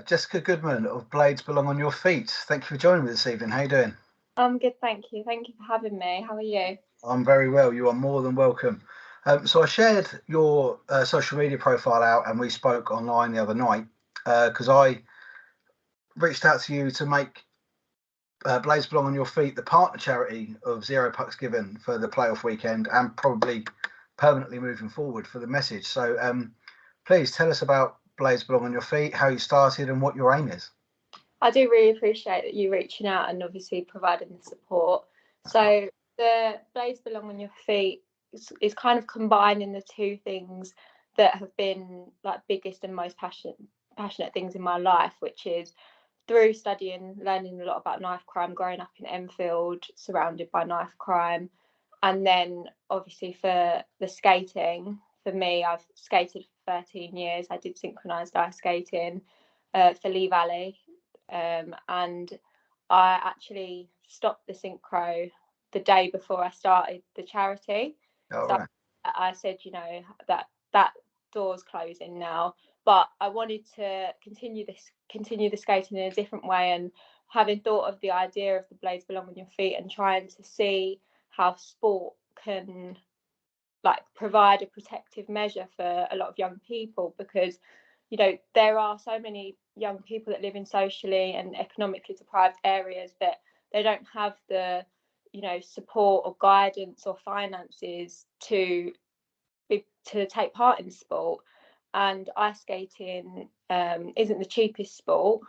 Jessica Goodman of Blades Belong on Your Feet. Thank you for joining me this evening. How you doing? I'm good, thank you. Thank you for having me. How are you? I'm very well. You are more than welcome. So I shared your social media profile out and we spoke online the other night because I reached out to you to make Blades Belong on Your Feet the partner charity of Zero Pucks Given for the playoff weekend and probably permanently moving forward for the message. So please tell us about Blades Belong on Your Feet, how you started and what your aim is. I do really appreciate that you reaching out and obviously providing the support. So the Blades Belong on Your Feet is kind of combining the two things that have been like biggest and most passionate things in my life, which is through studying, learning a lot about knife crime, growing up in Enfield, surrounded by knife crime. And then obviously for the skating, for me, I've skated for 13 years. I did synchronized ice skating for Lee Valley. And I actually stopped the synchro the day before I started the charity. Right. I said, that door's closing now, but I wanted to continue the skating in a different way, and having thought of the idea of the Blades Belong on Your Feet and trying to see how sport can like provide a protective measure for a lot of young people, because there are so many young people that live in socially and economically deprived areas that they don't have the support or guidance or finances to take part in sport. And ice skating isn't the cheapest sport,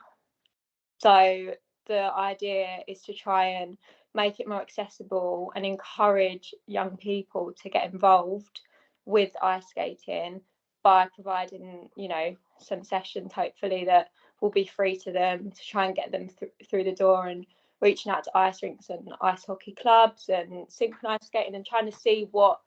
so the idea is to try and make it more accessible and encourage young people to get involved with ice skating by providing, some sessions hopefully that will be free to them, to try and get them through the door, and reaching out to ice rinks and ice hockey clubs and synchronized skating and trying to see what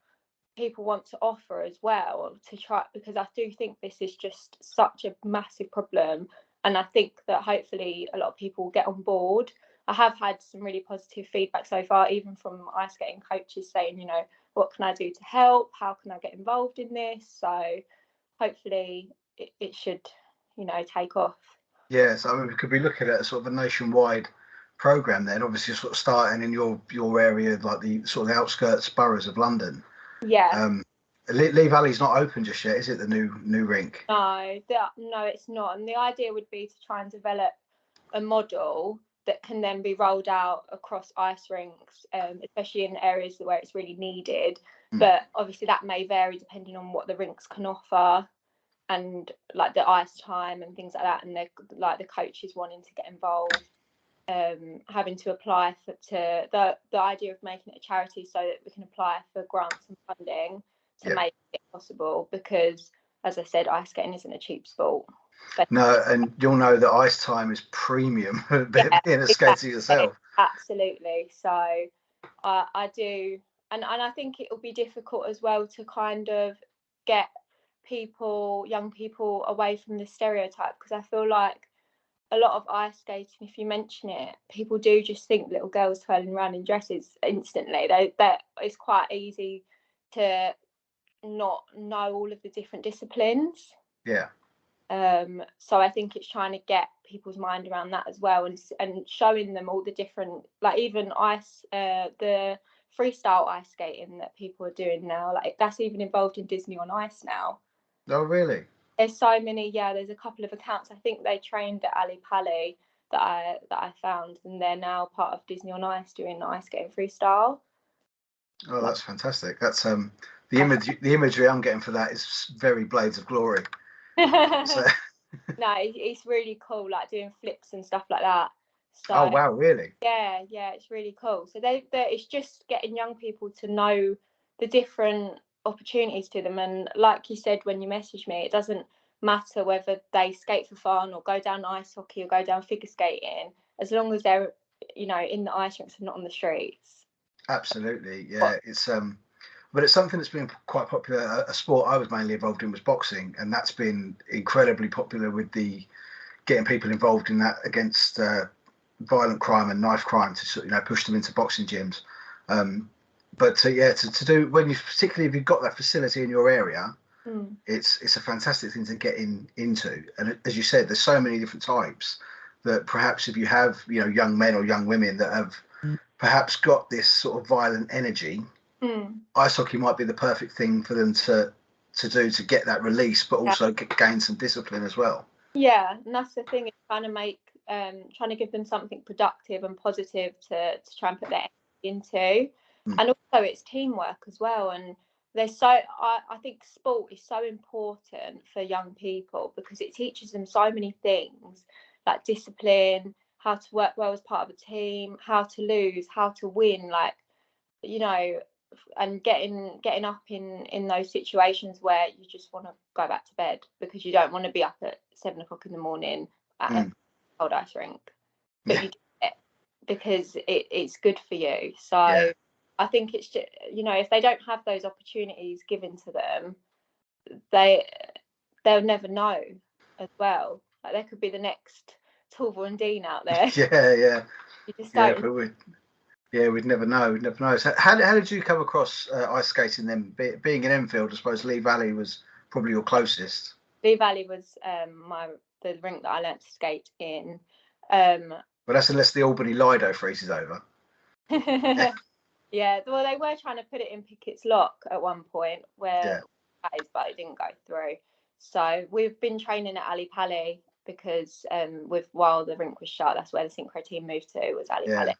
people want to offer as well, to try, because I do think this is just such a massive problem, and I think that hopefully a lot of people will get on board. I have had some really positive feedback so far, even from ice skating coaches saying, what can I do to help? How can I get involved in this? So hopefully it should, take off. Yes, I mean, we could be looking at a sort of a nationwide program then, obviously sort of starting in your area, like the sort of the outskirts boroughs of London. Yeah. Lee Valley's not open just yet, is it, the new rink? No, it's not. And the idea would be to try and develop a model that can then be rolled out across ice rinks, especially in areas where it's really needed. But obviously that may vary depending on what the rinks can offer and like the ice time and things like that, and the coaches wanting to get involved, having to apply to the idea of making it a charity so that we can apply for grants and funding to make it possible, because as I said, ice skating isn't a cheap sport. No, and you'll know that ice time is premium being a skater yourself. Absolutely. So I do, and I think it will be difficult as well to kind of get young people away from the stereotype, because I feel like a lot of ice skating, if you mention it, people do just think little girls twirling around in dresses instantly. It's quite easy to not know all of the different disciplines. Yeah. So I think it's trying to get people's mind around that as well, and showing them all the different, like even the freestyle ice skating that people are doing now, like that's even involved in Disney on Ice now. Oh, really? There's so many. There's a couple of accounts. I think they trained at Ali Pali that I found, and they're now part of Disney on Ice doing ice skating freestyle. Oh, that's fantastic. That's the imagery I'm getting for that is very Blades of Glory. So. No, it's really cool, like doing flips and stuff like that. So, oh wow, really? Yeah, it's really cool. So it's just getting young people to know the different opportunities to them, and like you said when you messaged me, it doesn't matter whether they skate for fun or go down ice hockey or go down figure skating, as long as they're in the ice rinks and not on the streets. Absolutely, yeah. It's but it's something that's been quite popular. A sport I was mainly involved in was boxing, and that's been incredibly popular with the getting people involved in that against violent crime and knife crime to push them into boxing gyms. But to do when you, particularly if you've got that facility in your area, It's a fantastic thing to get into. And as you said, there's so many different types that perhaps if you have, young men or young women that have perhaps got this sort of violent energy, ice hockey might be the perfect thing for them to do to get that release, but also gain some discipline as well. Yeah, and that's the thing, is trying to give them something productive and positive to try and put their energy into. And also it's teamwork as well. And I think sport is so important for young people because it teaches them so many things, like discipline, how to work well as part of a team, how to lose, how to win, and getting up in those situations where you just want to go back to bed because you don't want to be up at 7 o'clock in the morning at a cold ice rink, but you do it because it's good for you. So I think it's just, if they don't have those opportunities given to them, they'll never know as well. Like there could be the next Torval and Dean out there. You just don't. But we'd never know. We'd never know. So how did you come across ice skating then? Being in Enfield, I suppose Lee Valley was probably your closest. Lee Valley was the rink that I learnt to skate in. Well, that's unless the Albany Lido freezes over. Yeah, well, they were trying to put it in Pickett's Lock at one point, but it didn't go through. So we've been training at Ali Pali because while the rink was shut, that's where the synchro team moved to, was Ali Pali.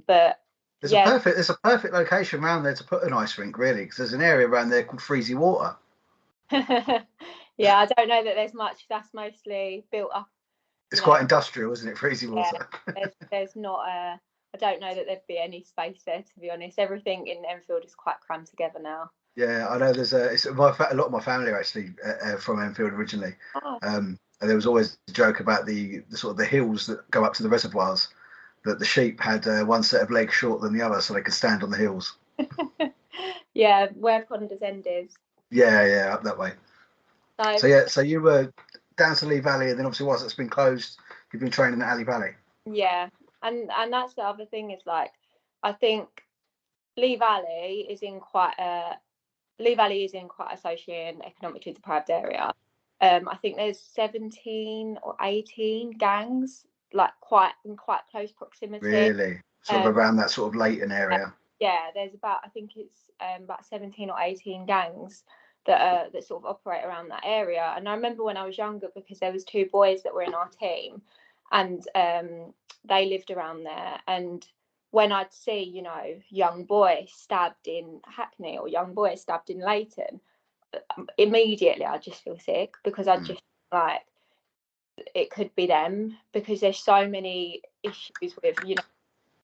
But there's a perfect location around there to put an ice rink, really, because there's an area around there called Freezy Water. Yeah, I don't know that there's much. That's mostly built up. It's quite industrial, isn't it? Freezy Water. There's not I don't know that there'd be any space there, to be honest. Everything in Enfield is quite crammed together now. Yeah, I know. There's a lot of my family are actually from Enfield originally, and there was always a joke about the sort of the hills that go up to the reservoirs, that the sheep had one set of legs shorter than the other, so they could stand on the hills. Yeah, where Ponder's End is. Yeah, up that way. So you were down to Lee Valley, and then obviously whilst it's been closed, you've been training at Ali Valley. Yeah, and that's the other thing is I think Lee Valley is in quite a socially and economically deprived area. I think there's 17 or 18 gangs quite close proximity. Really, sort of around that sort of Leighton area. Yeah, there's about it's about 17 or 18 gangs that sort of operate around that area. And I remember when I was younger, because there was 2 boys that were in our team, and they lived around there. And when I'd see, young boy stabbed in Hackney or young boy stabbed in Leighton, immediately I just feel sick, because I just it could be them, because there's so many issues with,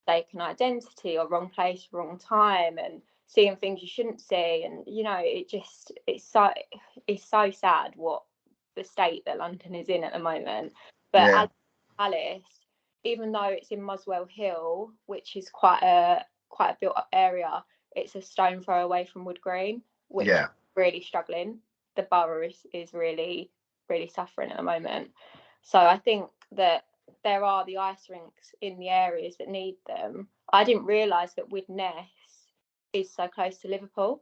mistaken identity or wrong place, wrong time, and seeing things you shouldn't see. And, it's so sad what the state that London is in at the moment. But as Alice, even though it's in Muswell Hill, which is quite a built up area, it's a stone throw away from Wood Green, which is really struggling. The borough is really, really suffering at the moment. So I think that there are the ice rinks in the areas that need them. I didn't realise that Widnes is so close to Liverpool.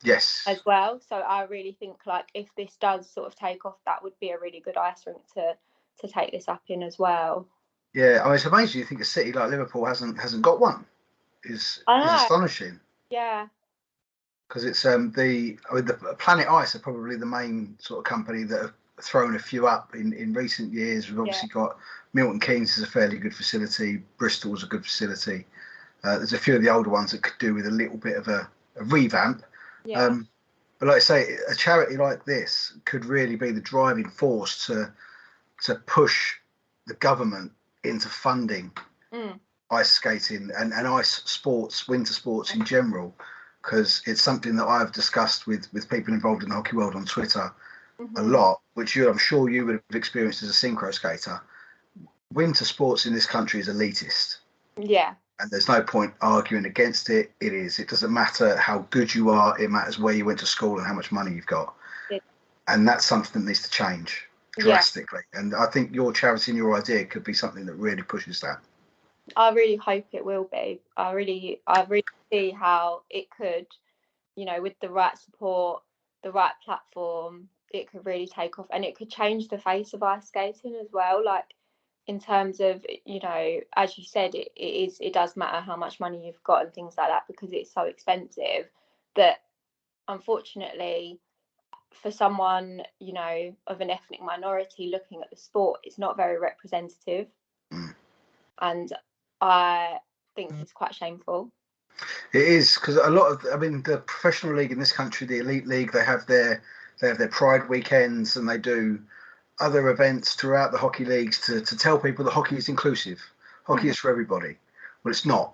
Yes. As well. So I really think if this does sort of take off, that would be a really good ice rink to take this up in as well. Yeah, I mean, it's amazing. You think a city like Liverpool hasn't got one. Is astonishing. Yeah. Because it's the Planet Ice are probably the main sort of company that have thrown a few up in recent years. We've obviously got Milton Keynes is a fairly good facility. Bristol's a good facility. There's a few of the older ones that could do with a little bit of a revamp. Yeah. But like I say, a charity like this could really be the driving force to push the government into funding ice skating and ice sports, winter sports in general, because it's something that I've discussed with people involved in the hockey world on Twitter a lot, which I'm sure you would have experienced as a synchro skater. Winter sports in this country is elitist. Yeah. And there's no point arguing against it. It is. It doesn't matter how good you are. It matters where you went to school and how much money you've got. Yeah. And that's something that needs to change drastically. Yeah. And I think your charity and your idea could be something that really pushes that. I really hope it will be. I really see how it could, with the right support, the right platform, it could really take off, and it could change the face of ice skating as well. Like, in terms of, you know, as you said, it does matter how much money you've got and things like that, because it's so expensive that, unfortunately, for someone, you know, of an ethnic minority looking at the sport, it's not very representative. And I think it's quite shameful. It is, because a lot of, I mean, the professional league in this country, the elite league, they have their Pride weekends, and they do other events throughout the hockey leagues to tell people that hockey is inclusive. Hockey is for everybody. Well, it's not.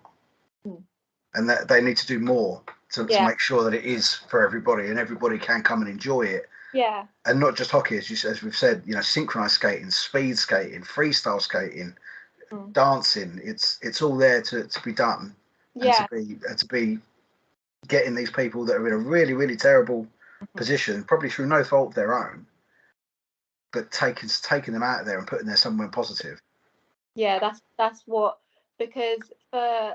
And that they need to do more to make sure that it is for everybody, and everybody can come and enjoy it. Yeah. And not just hockey, as we've said, you know, synchronized skating, speed skating, freestyle skating, dancing. It's all there to be done. Yeah. And to be getting these people that are in a really, really terrible position, probably through no fault of their own, but taking them out of there and putting them somewhere positive. Yeah, that's what, because for,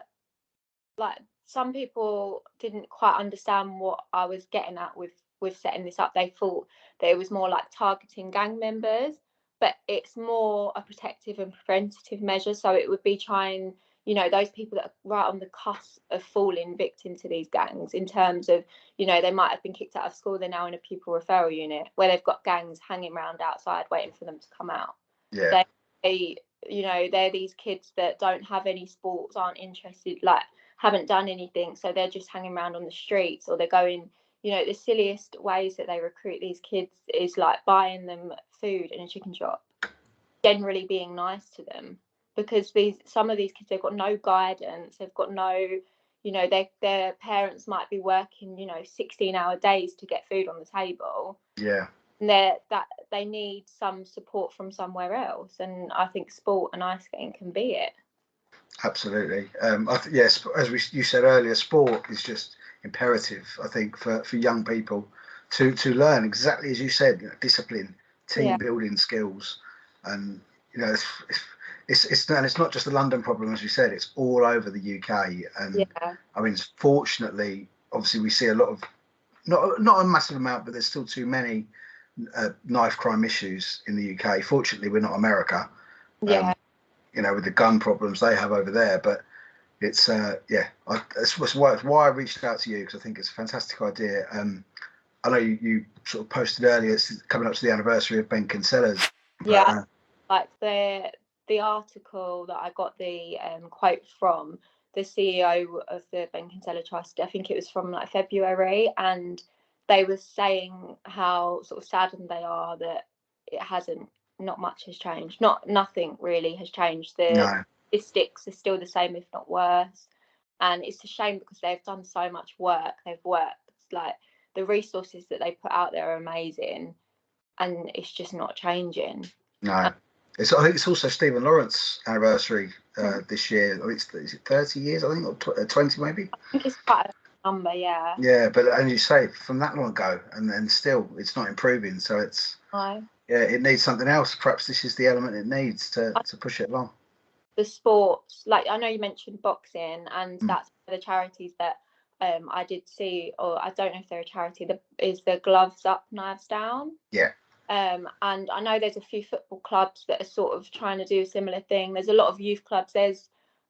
like, some people didn't quite understand what I was getting at with setting this up. They thought that it was more like targeting gang members, but it's more a protective and preventative measure. So it would be trying, you know, those people that are right on the cusp of falling victim to these gangs, in terms of, you know, they might have been kicked out of school, they're now in a pupil referral unit where they've got gangs hanging around outside waiting for them to come out. Yeah. They, you know, they're these kids that don't have any sports, aren't interested, like, haven't done anything, so they're just hanging around on the streets, or they're going, you know, the silliest ways that they recruit these kids is like buying them food in a chicken shop, generally being nice to them, because some of these kids, they've got no guidance, they've got no, you know, their parents might be working, you know, 16-hour days to get food on the table. Yeah. And they need some support from somewhere else, and I think sport and ice skating can be it. Absolutely. Yes, as you said earlier, sport is just imperative, I think, for young people to learn, exactly as you said, you know, discipline, team building skills, and, you know, it's not just a London problem, as you said, it's all over the UK. And I mean, fortunately, obviously, we see a lot of, not a massive amount, but there's still too many knife crime issues in the UK. Fortunately, we're not America. You know, with the gun problems they have over there. But it's that's why I reached out to you, because I think it's a fantastic idea. I know you sort of posted earlier, it's coming up to the anniversary of Ben Kinsella's. Like the article that I got the quote from the CEO of the Ben Kinsella Trust, I think it was from like February, and they were saying how sort of saddened they are that it hasn't, not much has changed. Nothing really has changed. The statistics are still the same, if not worse. And it's a shame, because they've done so much work. They've worked, like, the resources that they put out there are amazing, and it's just not changing. No. I think it's also Stephen Lawrence anniversary this year. Is it 30 years, I think, or 20 maybe? I think it's quite a number, yeah. Yeah, but as you say, from that long ago, and then still it's not improving. So it's it needs something else. Perhaps this is the element it needs to push it along. The sports, like, I know you mentioned boxing, and that's one of the charities that I did see, or I don't know if they're a charity, is the Gloves Up, Knives Down. Yeah. And I know there's a few football clubs that are sort of trying to do a similar thing. There's a lot of youth clubs. There's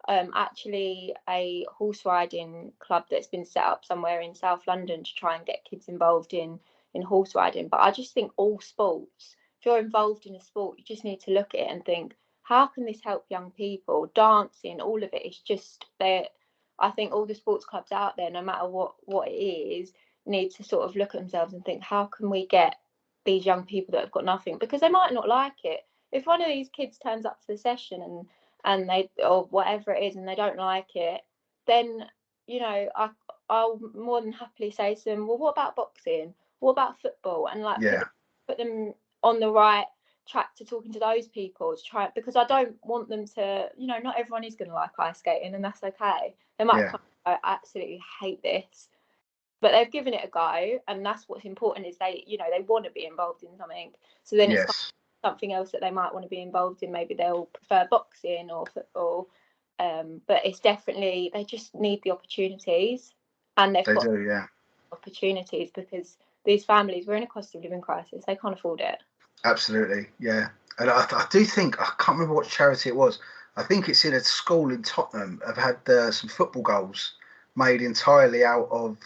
actually a horse riding club that's been set up somewhere in South London to try and get kids involved in horse riding. But I just think all sports, if you're involved in a sport, you just need to look at it and think, how can this help young people? Dancing, all of it is just there. I think all the sports clubs out there, no matter what it is, need to sort of look at themselves and think, how can we get these young people that have got nothing, because they might not like it. If one of these kids turns up to the session and they, or whatever it is, and they don't like it, then, you know, I'll more than happily say to them, well, what about boxing? What about football? And like put them on the right track to talking to those people, to try, because I don't want them to, you know, not everyone is going to like ice skating, and that's okay. They might come, I absolutely hate this. But they've given it a go, and that's what's important, is they, you know, they want to be involved in something. So then it's something else that they might want to be involved in. Maybe they'll prefer boxing or football, but it's definitely, they just need the opportunities, and they've got opportunities, because these families, we're in a cost of living crisis. They can't afford it. Absolutely, yeah. And I do think, I can't remember what charity it was. I think it's in a school in Tottenham. Have had some football goals made entirely out of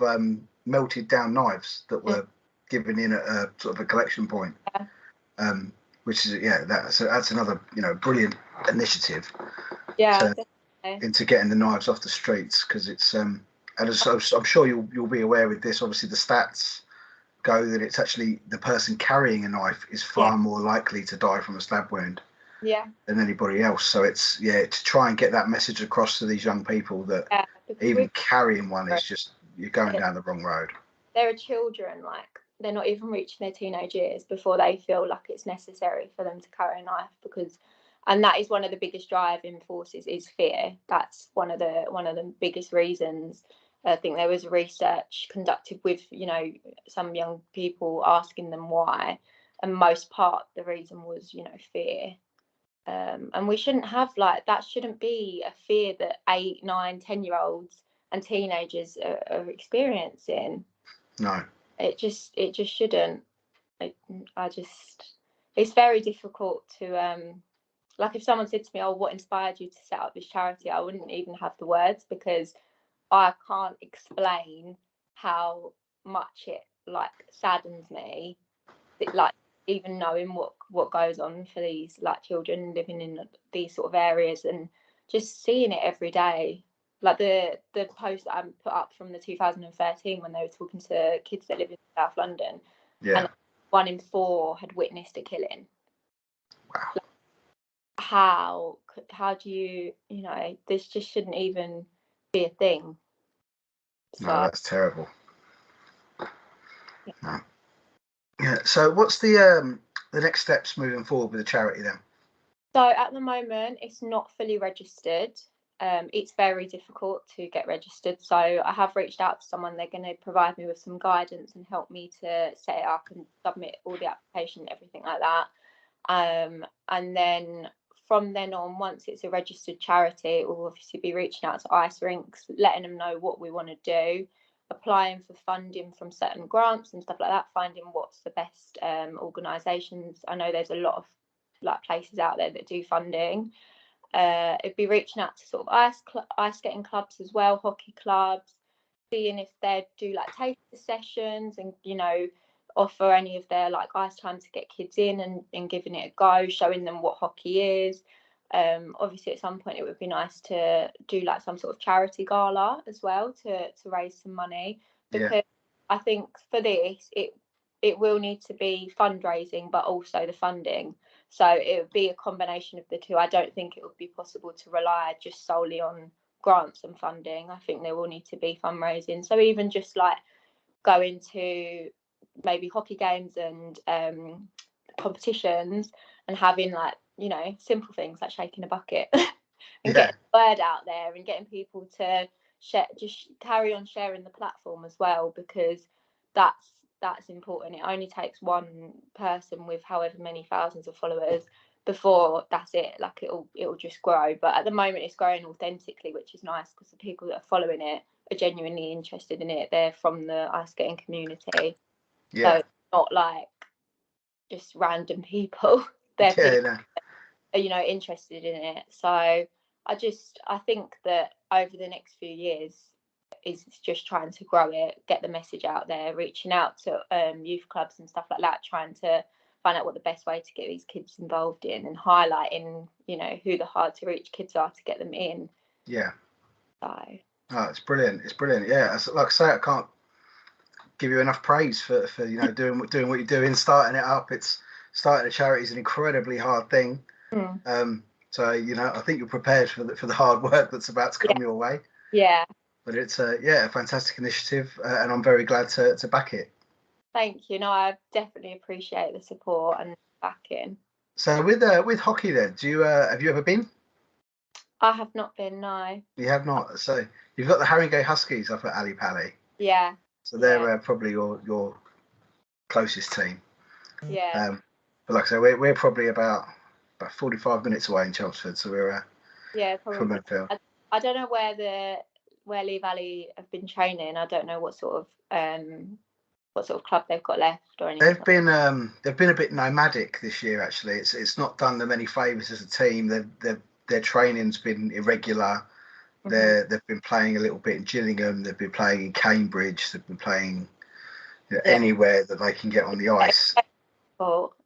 melted down knives that were given in at a sort of a collection point. Yeah. Which is that's another brilliant initiative. Yeah, into getting the knives off the streets, because it's and as I'm sure you'll be aware with this. Obviously, the stats go that it's actually the person carrying a knife is far more likely to die from a stab wound than anybody else. So it's to try and get that message across to these young people that even carrying one is just, you're going down the wrong road. There are children, like, they're not even reaching their teenage years before they feel like it's necessary for them to carry a knife, and that is one of the biggest driving forces, is fear. That's one of the biggest reasons. I think there was research conducted with some young people, asking them why, and most part the reason was fear. And we shouldn't have, like, that shouldn't be a fear that 8, 9, 10-year-olds and teenagers are experiencing. No, it just shouldn't. It's very difficult to like, if someone said to me, oh, what inspired you to set up this charity, I wouldn't even have the words, because I can't explain how much it, like, saddens me, like, even knowing what goes on for these, like, children living in these sort of areas, and just seeing it every day. Like the post that I put up from the 2013, when they were talking to kids that live in South London, and 1 in 4 had witnessed a killing. Wow. Like, how do you this just shouldn't even be a thing. So, no, that's terrible. No. Yeah. So what's the next steps moving forward with the charity then? So at the moment, it's not fully registered. It's very difficult to get registered. So I have reached out to someone. They're going to provide me with some guidance and help me to set it up and submit all the application and everything like that. And then from then on, once it's a registered charity, we'll obviously be reaching out to ice rinks, letting them know what we want to do, applying for funding from certain grants and stuff like that, finding what's the best organisations. I know there's a lot of, like, places out there that do funding. It'd be reaching out to sort of ice skating clubs as well, hockey clubs, seeing if they'd do, like, taster sessions and offer any of their, like, ice time to get kids in and giving it a go, showing them what hockey is. Obviously at some point it would be nice to do, like, some sort of charity gala as well to raise some money, because I think for this it will need to be fundraising but also the funding. So it would be a combination of the two. I don't think it would be possible to rely just solely on grants and funding. I think there will need to be fundraising. So even just, like, going to maybe hockey games and competitions and having, like, simple things like shaking a bucket and getting the word out there and getting people to just carry on sharing the platform as well, because that's important. It only takes one person with however many thousands of followers before that's it. Like, it'll just grow. But at the moment it's growing authentically, which is nice, because the people that are following it are genuinely interested in it. They're from the ice skating community. So it's not like just random people. They're people that are interested in it. So I think that over the next few years is just trying to grow it, get the message out there, reaching out to youth clubs and stuff like that, trying to find out what the best way to get these kids involved in, and highlighting who the hard to reach kids are to get them in. So it's brilliant. Like I say, I can't give you enough praise for doing what you're doing, starting it up. It's starting a charity is an incredibly hard thing. So I think you're prepared for the hard work that's about to come your way. But it's a fantastic initiative, and I'm very glad to back it. Thank you. No, I definitely appreciate the support and backing. So with hockey then, do you have you ever been? I have not been, no. You have not. So you've got the Haringey Huskies up at Ali Pali. Yeah. So they're probably your closest team. Yeah. But like I say, we're probably about 45 minutes away in Chelmsford, so we're probably. From Medfield. I don't know where Lee Valley have been training. I don't know what sort of what sort of club they've got left or anything? They've been a bit nomadic this year. Actually, it's not done them any favours as a team. Their training's been irregular. They've been playing a little bit in Gillingham. They've been playing in Cambridge. They've been playing anywhere that they can get on the ice.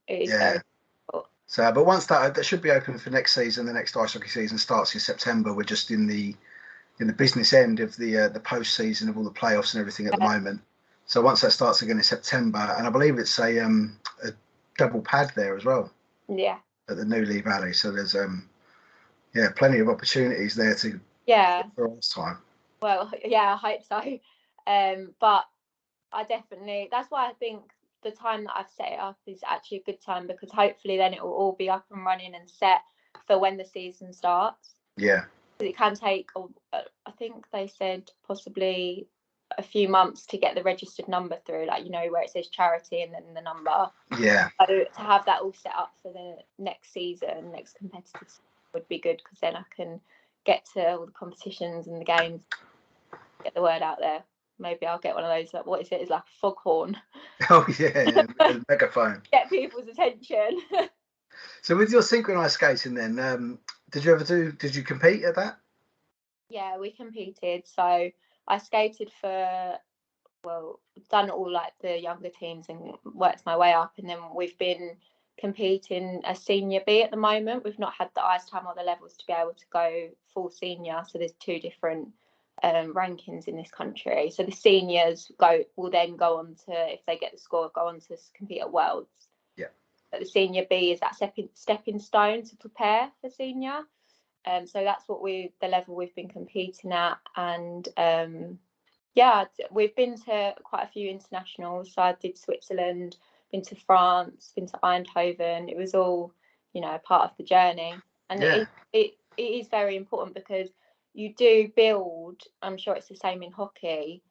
It is very difficult. So, but once that should be open for next season. The next ice hockey season starts in September. We're just in the business end of the post season of all the playoffs and everything at the moment. So once that starts again in September, and I believe it's a double pad there as well. Yeah. At the New Lee Valley. So there's plenty of opportunities there to for all this time. Well, yeah, I hope so. But I definitely, that's why I think the time that I've set it up is actually a good time, because hopefully then it will all be up and running and set for when the season starts. Yeah. It can take, I think they said possibly a few months to get the registered number through, like, you know, where it says charity and then the number. Yeah. So to have that all set up for the next season, next competitive season, would be good, because then I can get to all the competitions and the games, get the word out there. Maybe I'll get one of those, like, what is it? It's like a foghorn. Oh yeah, a megaphone. Get people's attention. So with your synchronized skating then, did you compete at that? Yeah, we competed. So I skated for, done all like the younger teams and worked my way up, and then we've been competing a senior B at the moment. We've not had the ice time or the levels to be able to go full senior, so there's two different rankings in this country. So the seniors will then go on to, if they get the score, go on to compete at Worlds. Yeah. But the senior B is that stepping stone to prepare for senior. So that's what the level we've been competing at, and we've been to quite a few internationals. So I did Switzerland, been to France, been to Eindhoven. It was all, you know, part of the journey, and it is very important, because you do build, I'm sure it's the same in hockey,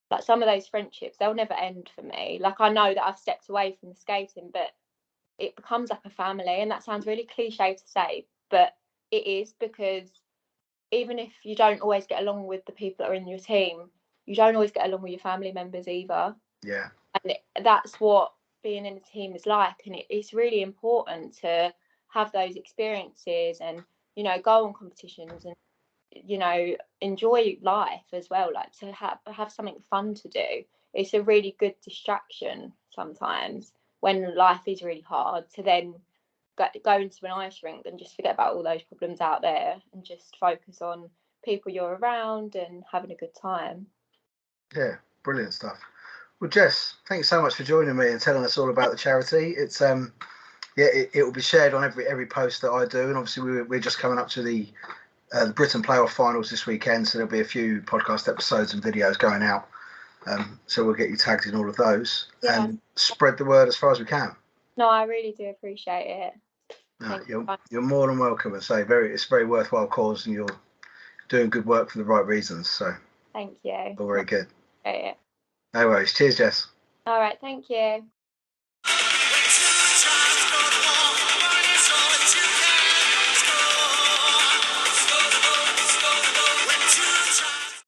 like some of those friendships, they'll never end for me. Like, I know that I've stepped away from the skating, but it becomes like a family, and that sounds really cliche to say, but it is, because even if you don't always get along with the people that are in your team, you don't always get along with your family members either. Yeah. And that's what being in a team is like, and it's really important to have those experiences and, you know, go on competitions and, you know, enjoy life as well, like to have something fun to do. It's a really good distraction sometimes when life is really hard, to then go into an ice rink and just forget about all those problems out there and just focus on people you're around and having a good time. Yeah, brilliant stuff. Well, Jess, thanks so much for joining me and telling us all about the charity. It's it will be shared on every post that I do, and obviously we're just coming up to the Britain playoff finals this weekend, so there'll be a few podcast episodes and videos going out. So we'll get you tagged in all of those and spread the word as far as we can. No, I really do appreciate it. No, you're more than welcome, and say it's a very worthwhile cause, and you're doing good work for the right reasons. So thank you. All very good. Appreciate it. No worries. Cheers, Jess. All right, thank you.